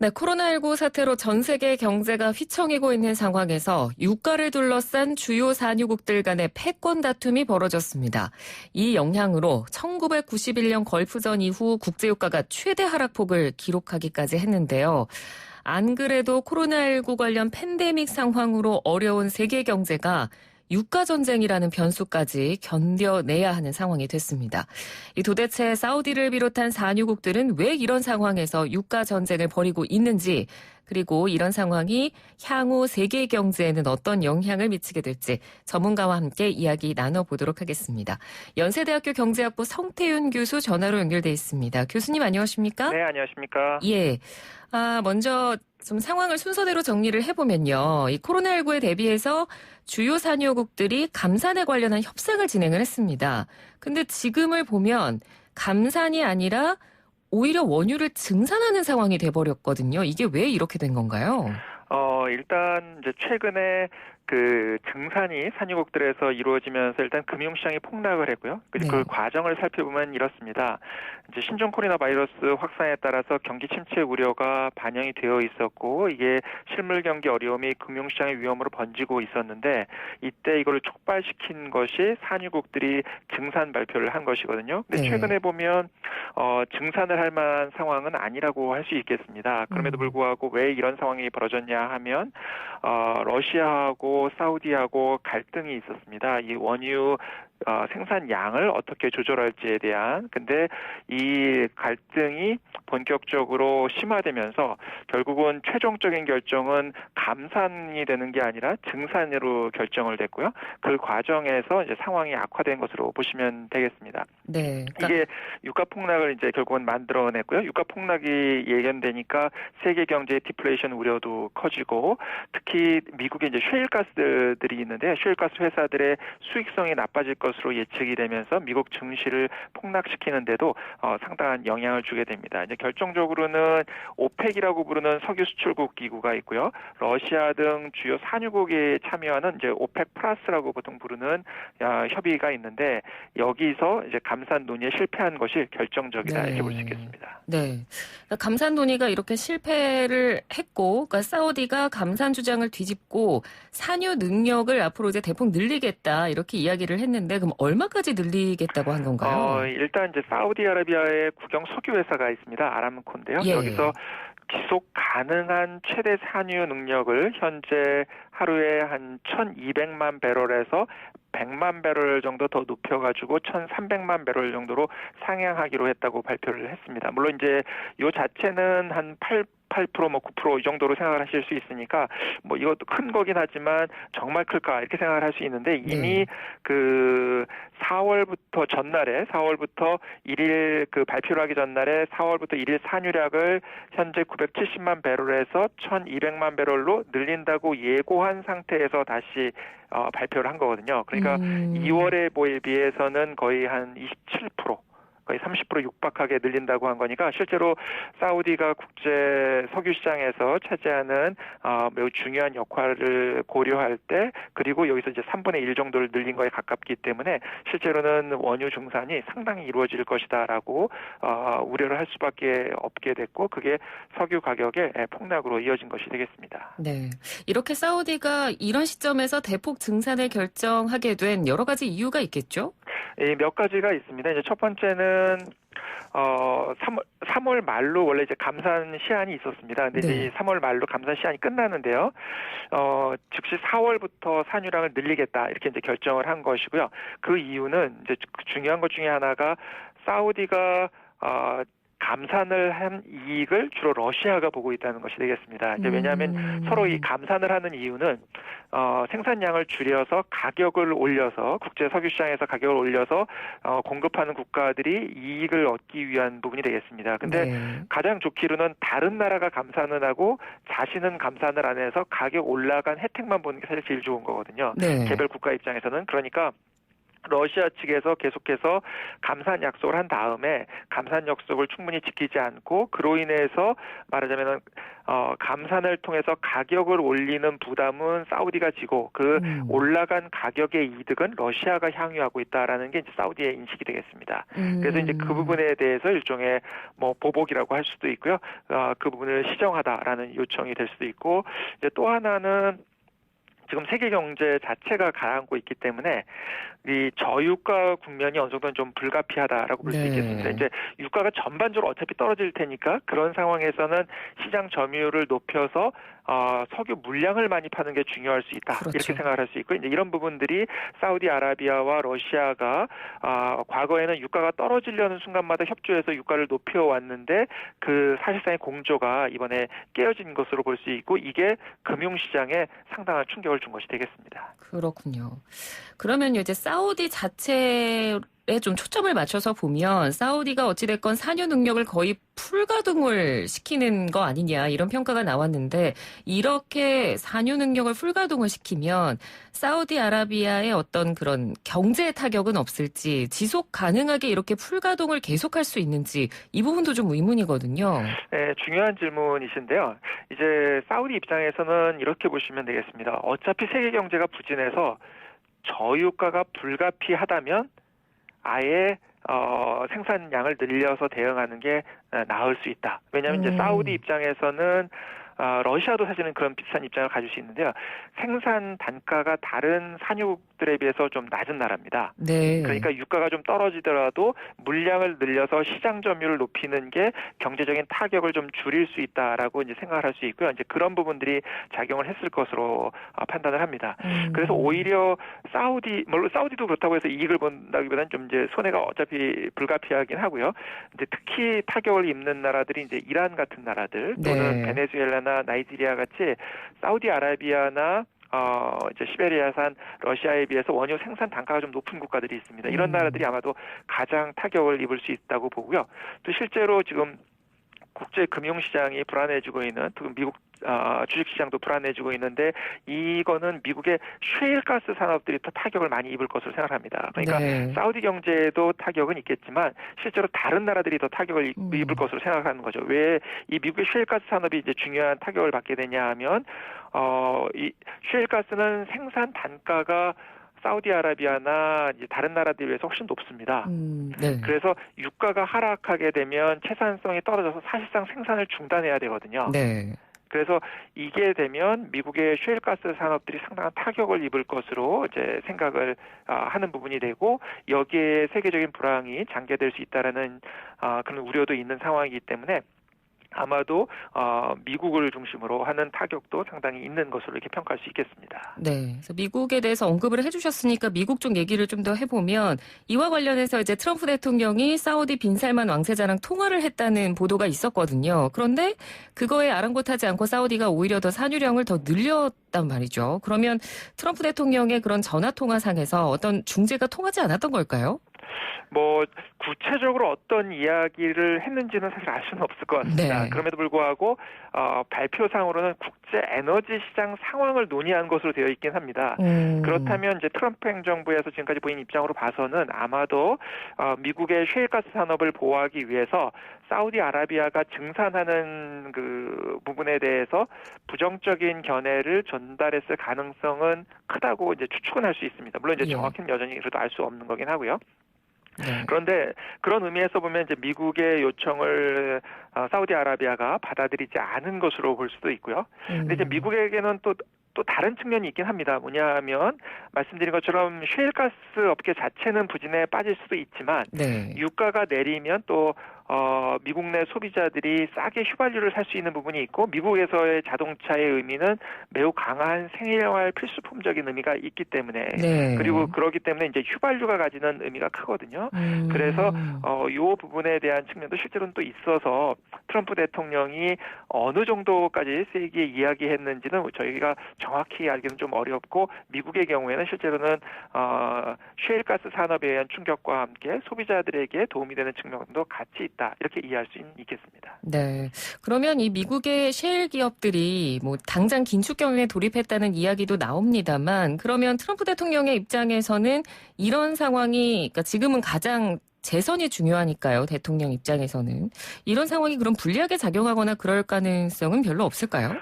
네, 코로나19 사태로 전 세계 경제가 휘청이고 있는 상황에서 유가를 둘러싼 주요 산유국들 간의 패권 다툼이 벌어졌습니다. 이 영향으로 1991년 걸프전 이후 국제유가가 최대 하락폭을 기록하기까지 했는데요. 안 그래도 코로나19 관련 팬데믹 상황으로 어려운 세계 경제가 유가 전쟁이라는 변수까지 견뎌내야 하는 상황이 됐습니다. 도대체 사우디를 비롯한 산유국들은 왜 이런 상황에서 유가 전쟁을 벌이고 있는지, 그리고 이런 상황이 향후 세계 경제에는 어떤 영향을 미치게 될지 전문가와 함께 이야기 나눠보도록 하겠습니다. 연세대학교 경제학부 성태윤 교수 전화로 연결돼 있습니다. 교수님 안녕하십니까? 네, 안녕하십니까? 예. 먼저 좀 상황을 순서대로 정리를 해보면요. 이 코로나19에 대비해서 주요 산유국들이 감산에 관련한 협상을 진행을 했습니다. 근데 지금을 보면 감산이 아니라 오히려 원유를 증산하는 상황이 돼버렸거든요. 이게 왜 이렇게 된 건가요? 일단 이제 최근에 그 증산이 산유국들에서 이루어지면서 일단 금융시장이 폭락을 했고요. 그 과정을 살펴보면 이렇습니다. 이제 신종 코로나 바이러스 확산에 따라서 경기 침체 우려가 반영이 되어 있었고, 이게 실물 경기 어려움이 금융시장의 위험으로 번지고 있었는데, 이때 이걸 촉발시킨 것이 산유국들이 증산 발표를 한 것이거든요. 근데 최근에 보면 증산을 할 만한 상황은 아니라고 할 수 있겠습니다. 그럼에도 불구하고 왜 이런 상황이 벌어졌냐 하면 러시아하고 사우디하고 갈등이 있었습니다. 이 원유 생산량을 어떻게 조절할지에 대한. 근데 이 갈등이 본격적으로 심화되면서 결국은 최종적인 결정은 감산이 되는 게 아니라 증산으로 결정을 됐고요. 그 과정에서 이제 상황이 악화된 것으로 보시면 되겠습니다. 네. 이게 유가 폭락을 이제 결국은 만들어냈고요. 유가 폭락이 예견되니까 세계 경제의 디플레이션 우려도 커지고, 특히 미국의 이제 셰일가스들이 있는데, 셰일가스 회사들의 수익성이 나빠질 것으로 예측이 되면서 미국 증시를 폭락시키는데도 상당한 영향을 주게 됩니다. 이제 결정적으로는 오펙이라고 부르는 석유 수출국 기구가 있고요. 러시아 등 주요 산유국이 참여하는 이제 오펙 플러스라고 보통 부르는 협의가 있는데, 여기서 이제 감산 논의에 실패한 것이 결정적이다, 이렇게 볼 수 있겠습니다. 네. 그러니까 감산 논의가 이렇게 실패를 했고, 그러니까 사우디가 감산 주장을 뒤집고 산유 능력을 앞으로 이제 대폭 늘리겠다, 이렇게 이야기를 했는데, 그럼 얼마까지 늘리겠다고 한 건가요? 일단 이제 사우디아라비아의 국영 석유 회사가 있습니다. 아람코인데요. 여기서 지속 가능한 최대 산유 능력을 현재 하루에 한 1,200만 배럴에서 100만 배럴 정도 더 높여가지고 1,300만 배럴 정도로 상향하기로 했다고 발표를 했습니다. 물론 이제 요 자체는 한 8% 뭐 9% 이 정도로 생각을 하실 수 있으니까 뭐 이것도 큰 거긴 하지만 정말 클까 이렇게 생각을 할 수 있는데, 이미 그 4월부터 1일 그 발표를 하기 전날에 4월부터 1일 산유량을 현재 970만 배럴에서 1,200만 배럴로 늘린다고 예고한 상태에서 다시 발표를 한 거거든요. 그러니까 2월에 비해서는 거의 한 27%. 거의 30% 육박하게 늘린다고 한 거니까, 실제로 사우디가 국제 석유 시장에서 차지하는 매우 중요한 역할을 고려할 때, 그리고 여기서 이제 3분의 1 정도를 늘린 거에 가깝기 때문에 실제로는 원유 증산이 상당히 이루어질 것이다라고 우려를 할 수밖에 없게 됐고, 그게 석유 가격의 폭락으로 이어진 것이 되겠습니다. 네. 이렇게 사우디가 이런 시점에서 대폭 증산을 결정하게 된 여러 가지 이유가 있겠죠? 몇 가지가 있습니다. 이제 첫 번째는 3월 말로 원래 이제 감산 시한이 있었습니다. 근데 이제 3월 말로 감산 시한이 끝나는데요. 즉시 4월부터 산유량을 늘리겠다, 이렇게 이제 결정을 한 것이고요. 그 이유는 이제 중요한 것 중에 하나가 사우디가 감산을 한 이익을 주로 러시아가 보고 있다는 것이 되겠습니다. 이제 왜냐하면 서로 이 감산을 하는 이유는 생산량을 줄여서 가격을 올려서, 국제 석유 시장에서 가격을 올려서 공급하는 국가들이 이익을 얻기 위한 부분이 되겠습니다. 근데 가장 좋기로는 다른 나라가 감산을 하고 자신은 감산을 안 해서 가격 올라간 혜택만 보는 게 사실 제일 좋은 거거든요. 개별 국가 입장에서는. 그러니까 러시아 측에서 계속해서 감산 약속을 한 다음에 감산 약속을 충분히 지키지 않고 그로 인해서 말하자면 감산을 통해서 가격을 올리는 부담은 사우디가 지고 그 올라간 가격의 이득은 러시아가 향유하고 있다라는 게 이제 사우디의 인식이 되겠습니다. 그래서 이제 그 부분에 대해서 일종의 뭐 보복이라고 할 수도 있고요. 그 부분을 시정하다라는 요청이 될 수도 있고 이제 또 하나는 지금 세계 경제 자체가 가라앉고 있기 때문에 이 저유가 국면이 어느 정도는 좀 불가피하다라고 볼 수 있겠습니다. 이제 유가가 전반적으로 어차피 떨어질 테니까 그런 상황에서는 시장 점유율을 높여서 석유 물량을 많이 파는 게 중요할 수 있다. 그렇죠. 이렇게 생각을 할 수 있고 이제 이런 부분들이 사우디아라비아와 러시아가 과거에는 유가가 떨어지려는 순간마다 협조해서 유가를 높여왔는데 그 사실상의 공조가 이번에 깨어진 것으로 볼 수 있고 이게 금융시장에 상당한 충격을 준 것이 되겠습니다. 그렇군요. 그러면 이제 사우디 자체에 좀 초점을 맞춰서 보면 사우디가 어찌됐건 산유 능력을 거의 풀가동을 시키는 거 아니냐 이런 평가가 나왔는데 이렇게 산유 능력을 풀가동을 시키면 사우디아라비아의 어떤 그런 경제 타격은 없을지 지속 가능하게 이렇게 풀가동을 계속할 수 있는지 이 부분도 좀 의문이거든요. 네, 중요한 질문이신데요. 이제 사우디 입장에서는 이렇게 보시면 되겠습니다. 어차피 세계 경제가 부진해서 저유가가 불가피하다면 아예 생산량을 늘려서 대응하는 게 나을 수 있다. 왜냐하면 이제 사우디 입장에서는 러시아도 사실은 그런 비슷한 입장을 가질 수 있는데요. 생산 단가가 다른 산유국들에 비해서 좀 낮은 나라입니다. 네. 그러니까 유가가 좀 떨어지더라도 물량을 늘려서 시장 점유율을 높이는 게 경제적인 타격을 좀 줄일 수 있다라고 이제 생각을 할 수 있고요. 이제 그런 부분들이 작용을 했을 것으로 판단을 합니다. 그래서 오히려 물론 사우디도 그렇다고 해서 이익을 본다기보다는 좀 이제 손해가 어차피 불가피하긴 하고요. 이제 특히 타격을 입는 나라들이 이제 이란 같은 나라들 또는 베네수엘라나 나이지리아 같이 사우디아라비아나 이제 시베리아산 러시아에 비해서 원유 생산 단가가 좀 높은 국가들이 있습니다. 이런 나라들이 아마도 가장 타격을 입을 수 있다고 보고요. 또 실제로 지금 국제 금융시장이 불안해지고 있는 또 미국 주식시장도 불안해지고 있는데 이거는 미국의 셰일가스 산업들이 더 타격을 많이 입을 것으로 생각합니다. 그러니까 사우디 경제에도 타격은 있겠지만 실제로 다른 나라들이 더 타격을 입을 것으로 생각하는 거죠. 왜 이 미국의 셰일가스 산업이 이제 중요한 타격을 받게 되냐 하면 이 셰일가스는 생산 단가가 사우디아라비아나 이제 다른 나라들에 비해서 훨씬 높습니다. 그래서 유가가 하락하게 되면 채산성이 떨어져서 사실상 생산을 중단해야 되거든요. 그래서 이게 되면 미국의 셰일가스 산업들이 상당한 타격을 입을 것으로 이제 생각을 하는 부분이 되고 여기에 세계적인 불황이 장기화될 수 있다라는 그런 우려도 있는 상황이기 때문에 아마도 미국을 중심으로 하는 타격도 상당히 있는 것으로 이렇게 평가할 수 있겠습니다. 네, 그래서 미국에 대해서 언급을 해주셨으니까 미국 쪽 얘기를 좀 더 해보면 이와 관련해서 이제 트럼프 대통령이 사우디 빈살만 왕세자랑 통화를 했다는 보도가 있었거든요. 그런데 그거에 아랑곳하지 않고 사우디가 오히려 더 산유량을 더 늘렸단 말이죠. 그러면 트럼프 대통령의 그런 전화 통화상에서 어떤 중재가 통하지 않았던 걸까요? 뭐 구체적으로 어떤 이야기를 했는지는 사실 알 수는 없을 것 같습니다. 그럼에도 불구하고 발표상으로는 국제 에너지 시장 상황을 논의한 것으로 되어 있긴 합니다. 그렇다면 이제 트럼프 행정부에서 지금까지 보인 입장으로 봐서는 아마도 미국의 셰일가스 산업을 보호하기 위해서 사우디아라비아가 증산하는 그 부분에 대해서 부정적인 견해를 전달했을 가능성은 크다고 이제 추측은 할 수 있습니다. 물론 이제 정확히는 여전히 그래도 알 수 없는 거긴 하고요. 그런데 그런 의미에서 보면 이제 미국의 요청을 사우디아라비아가 받아들이지 않은 것으로 볼 수도 있고요. 근데 이제 미국에게는 또 다른 측면이 있긴 합니다. 뭐냐하면 말씀드린 것처럼 셰일가스 업계 자체는 부진에 빠질 수도 있지만 유가가 내리면 또 미국 내 소비자들이 싸게 휘발유를 살 수 있는 부분이 있고 미국에서의 자동차의 의미는 매우 강한 생활 필수품적인 의미가 있기 때문에 그리고 그렇기 때문에 이제 휘발유가 가지는 의미가 크거든요. 그래서 이 부분에 대한 측면도 실제로는 또 있어서 트럼프 대통령이 어느 정도까지 세게 이야기했는지는 저희가 정확히 알기는 좀 어렵고 미국의 경우에는 실제로는 셰일가스 산업에 의한 충격과 함께 소비자들에게 도움이 되는 측면도 같이 있다. 이렇게 이해할 수 있겠습니다. 네. 그러면 이 미국의 셰일 기업들이 뭐 당장 긴축 경영에 돌입했다는 이야기도 나옵니다만 그러면 트럼프 대통령의 입장에서는 이런 상황이 그러니까 지금은 가장 재선이 중요하니까요. 대통령 입장에서는. 이런 상황이 그럼 불리하게 작용하거나 그럴 가능성은 별로 없을까요?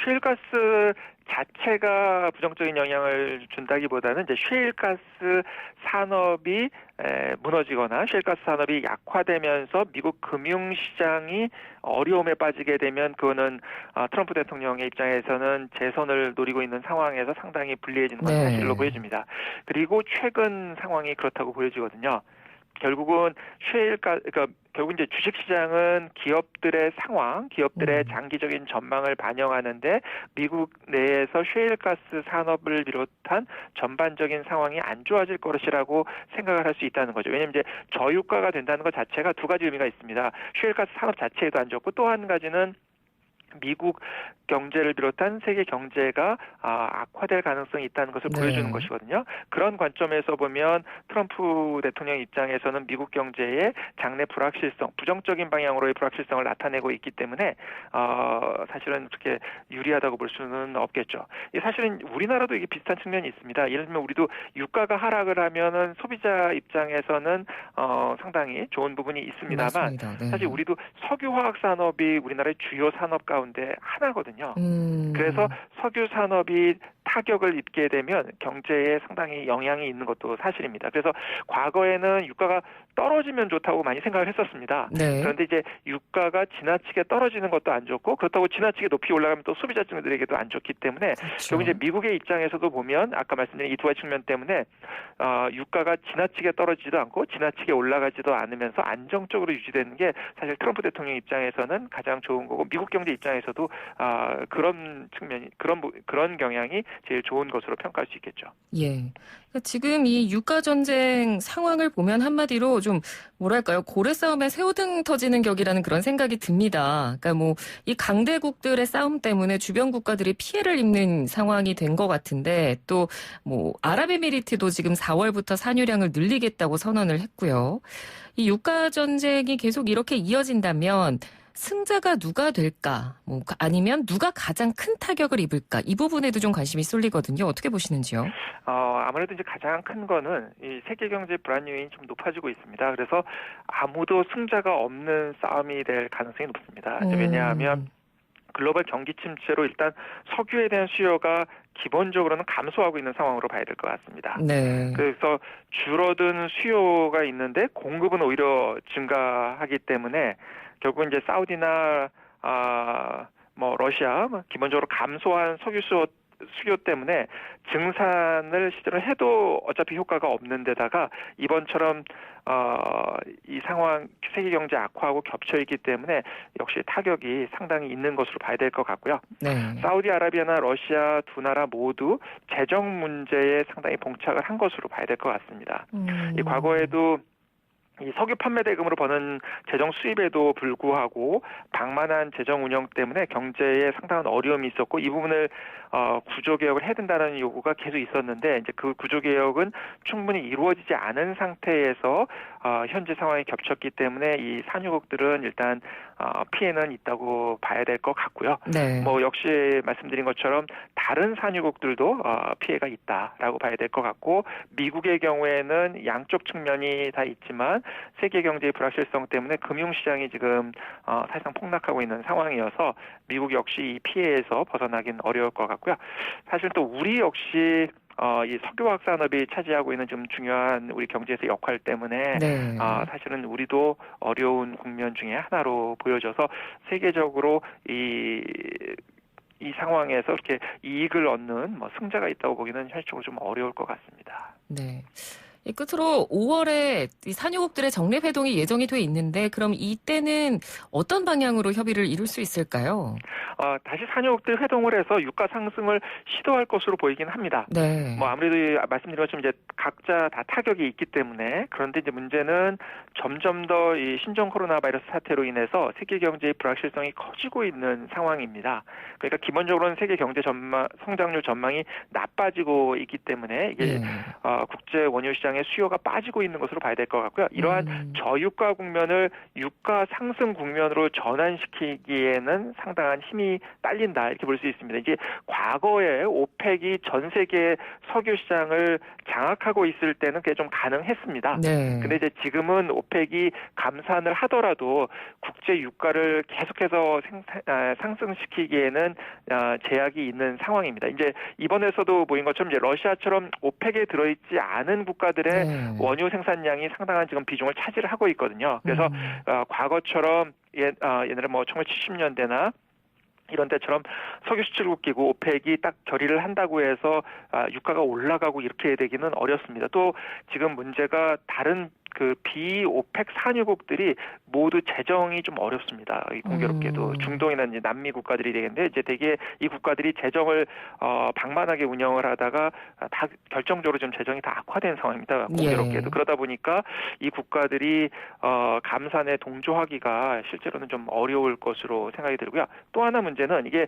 셰일가스 자체가 부정적인 영향을 준다기보다는 이제 셰일가스 산업이 무너지거나 셰일가스 산업이 약화되면서 미국 금융시장이 어려움에 빠지게 되면 그거는 트럼프 대통령의 입장에서는 재선을 노리고 있는 상황에서 상당히 불리해지는 건 사실로 보여집니다. 그리고 최근 상황이 그렇다고 보여지거든요. 결국은 그러니까 결국 이제 주식시장은 기업들의 상황, 기업들의 장기적인 전망을 반영하는데 미국 내에서 셰일가스 산업을 비롯한 전반적인 상황이 안 좋아질 것이라고 생각을 할 수 있다는 거죠. 왜냐하면 이제 저유가가 된다는 것 자체가 두 가지 의미가 있습니다. 셰일가스 산업 자체에도 안 좋고 또 한 가지는 미국 경제를 비롯한 세계 경제가 악화될 가능성이 있다는 것을 보여주는 것이거든요. 그런 관점에서 보면 트럼프 대통령 입장에서는 미국 경제의 장래 불확실성, 부정적인 방향으로의 불확실성을 나타내고 있기 때문에 사실은 그렇게 유리하다고 볼 수는 없겠죠. 사실은 우리나라도 이게 비슷한 측면이 있습니다. 예를 들면 우리도 유가가 하락을 하면은 소비자 입장에서는 상당히 좋은 부분이 있습니다만 네. 사실 우리도 석유화학 산업이 우리나라의 주요 산업 가운데 하나거든요. 그래서 석유 산업이 타격을 입게 되면 경제에 상당히 영향이 있는 것도 사실입니다. 그래서 과거에는 유가가 떨어지면 좋다고 많이 생각을 했었습니다. 네. 그런데 이제 유가가 지나치게 떨어지는 것도 안 좋고 그렇다고 지나치게 높이 올라가면 또 소비자층들에게도 안 좋기 때문에 그렇죠. 결국 이제 미국의 입장에서도 보면 아까 말씀드린 이 두 가지 측면 때문에 유가가 지나치게 떨어지지도 않고 지나치게 올라가지도 않으면서 안정적으로 유지되는 게 사실 트럼프 대통령 입장에서는 가장 좋은 거고 미국 경제 입장에서도 그런 측면이 그런 경향이 제일 좋은 것으로 평가할 수 있겠죠. 예. 그러니까 지금 이 유가 전쟁 상황을 보면 한마디로 좀 뭐랄까요 고래 싸움에 새우등 터지는 격이라는 그런 생각이 듭니다. 그러니까 뭐 이 강대국들의 싸움 때문에 주변 국가들이 피해를 입는 상황이 된 것 같은데 또 뭐 아랍에미리트도 지금 4월부터 산유량을 늘리겠다고 선언을 했고요. 이 유가 전쟁이 계속 이렇게 이어진다면. 승자가 누가 될까? 뭐 아니면 누가 가장 큰 타격을 입을까? 이 부분에도 좀 관심이 쏠리거든요. 어떻게 보시는지요? 아무래도 이제 가장 큰 거는 이 세계 경제 불안 요인이 좀 높아지고 있습니다. 그래서 아무도 승자가 없는 싸움이 될 가능성이 높습니다. 왜냐하면 글로벌 경기 침체로 일단 석유에 대한 수요가 기본적으로는 감소하고 있는 상황으로 봐야 될 것 같습니다. 네. 그래서 줄어든 수요가 있는데 공급은 오히려 증가하기 때문에 결국 이제 사우디나 러시아 기본적으로 감소한 석유 수요 때문에 증산을 시도를 해도 어차피 효과가 없는 데다가 이번처럼 이 상황 세계 경제 악화하고 겹쳐 있기 때문에 역시 타격이 상당히 있는 것으로 봐야 될 것 같고요. 네. 사우디아라비아나 러시아 두 나라 모두 재정 문제에 상당히 봉착을 한 것으로 봐야 될 것 같습니다. 이 과거에도 이 석유 판매 대금으로 버는 재정 수입에도 불구하고 방만한 재정 운영 때문에 경제에 상당한 어려움이 있었고 이 부분을 구조 개혁을 해야 된다는 요구가 계속 있었는데 이제 그 구조 개혁은 충분히 이루어지지 않은 상태에서 현재 상황이 겹쳤기 때문에 이 산유국들은 일단 피해는 있다고 봐야 될 것 같고요. 네. 뭐 역시 말씀드린 것처럼 다른 산유국들도 피해가 있다라고 봐야 될 것 같고 미국의 경우에는 양쪽 측면이 다 있지만 세계 경제의 불확실성 때문에 금융시장이 지금 사실상 폭락하고 있는 상황이어서 미국 역시 이 피해에서 벗어나긴 어려울 것 같고요. 사실 또 우리 역시 이 석유화학 산업이 차지하고 있는 좀 중요한 우리 경제에서 역할 때문에 네. 사실은 우리도 어려운 국면 중에 하나로 보여져서 세계적으로 이 상황에서 이렇게 이익을 얻는 승자가 있다고 보기는 현실적으로 좀 어려울 것 같습니다. 네. 끝으로 5월에 산유국들의 정례회동이 예정이 돼 있는데 그럼 이때는 어떤 방향으로 협의를 이룰 수 있을까요? 다시 산유국들 회동을 해서 유가 상승을 시도할 것으로 보이긴 합니다. 네. 아무래도 말씀드린 것처럼 이제 각자 다 타격이 있기 때문에 그런데 이제 문제는 점점 더 이 신종 코로나 바이러스 사태로 인해서 세계 경제의 불확실성이 커지고 있는 상황입니다. 그러니까 기본적으로는 세계 경제 성장률 전망이 나빠지고 있기 때문에 이게 국제 원유 시장 시장의 수요가 빠지고 있는 것으로 봐야 될 것 같고요. 이러한 저유가 국면을 유가 상승 국면으로 전환시키기에는 상당한 힘이 딸린다 이렇게 볼 수 있습니다. 이제 과거에 오펙이 전 세계 석유 시장을 장악하고 있을 때는 그게 좀 가능했습니다. 네. 근데 이제 지금은 오펙이 감산을 하더라도 국제 유가를 계속해서 상승시키기에는 제약이 있는 상황입니다. 이제 이번에서도 보인 것처럼 이제 러시아처럼 오펙에 들어있지 않은 국가들의 네. 원유 생산량이 상당한 지금 비중을 차지를 하고 있거든요. 그래서 과거처럼 옛날에 뭐 1970년대나 이런 때처럼 석유 수출국 기구 오펙이 딱 결의를 한다고 해서 유가가 올라가고 이렇게 되기는 어렵습니다. 또 지금 문제가 다른 그 비오펙 산유국들이 모두 재정이 좀 어렵습니다. 공교롭게도 중동이나 이제 남미 국가들이 되겠는데 이제 대개 이 국가들이 재정을 방만하게 운영을 하다가 다 결정적으로 좀 재정이 다 악화된 상황입니다. 공교롭게도. 그러다 보니까 이 국가들이 감산에 동조하기가 실제로는 좀 어려울 것으로 생각이 들고요. 또 하나 문제는 이게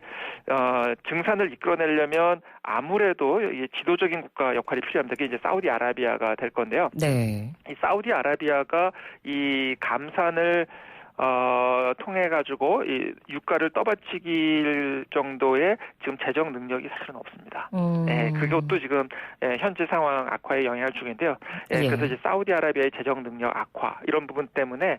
증산을 이끌어내려면 아무래도 이 지도적인 국가 역할이 필요합니다. 그게 이제 사우디아라비아가 될 건데요. 네. 이 사우디아라비아가 이 감산을 통해 가지고 이 유가를 떠받치길 정도의 지금 재정 능력이 사실은 없습니다. 예, 그것도 지금 현재 상황 악화에 영향을 주고 있는데요. 그래서 이제 사우디아라비아의 재정 능력 악화 이런 부분 때문에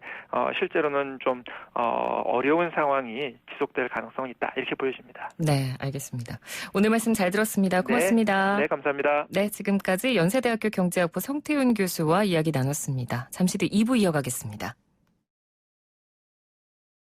실제로는 좀 어려운 상황이 지속될 가능성이 있다 이렇게 보여집니다. 네, 알겠습니다. 오늘 말씀 잘 들었습니다. 고맙습니다. 네, 감사합니다. 네, 지금까지 연세대학교 경제학부 성태훈 교수와 이야기 나눴습니다. 잠시 뒤 2부 이어가겠습니다.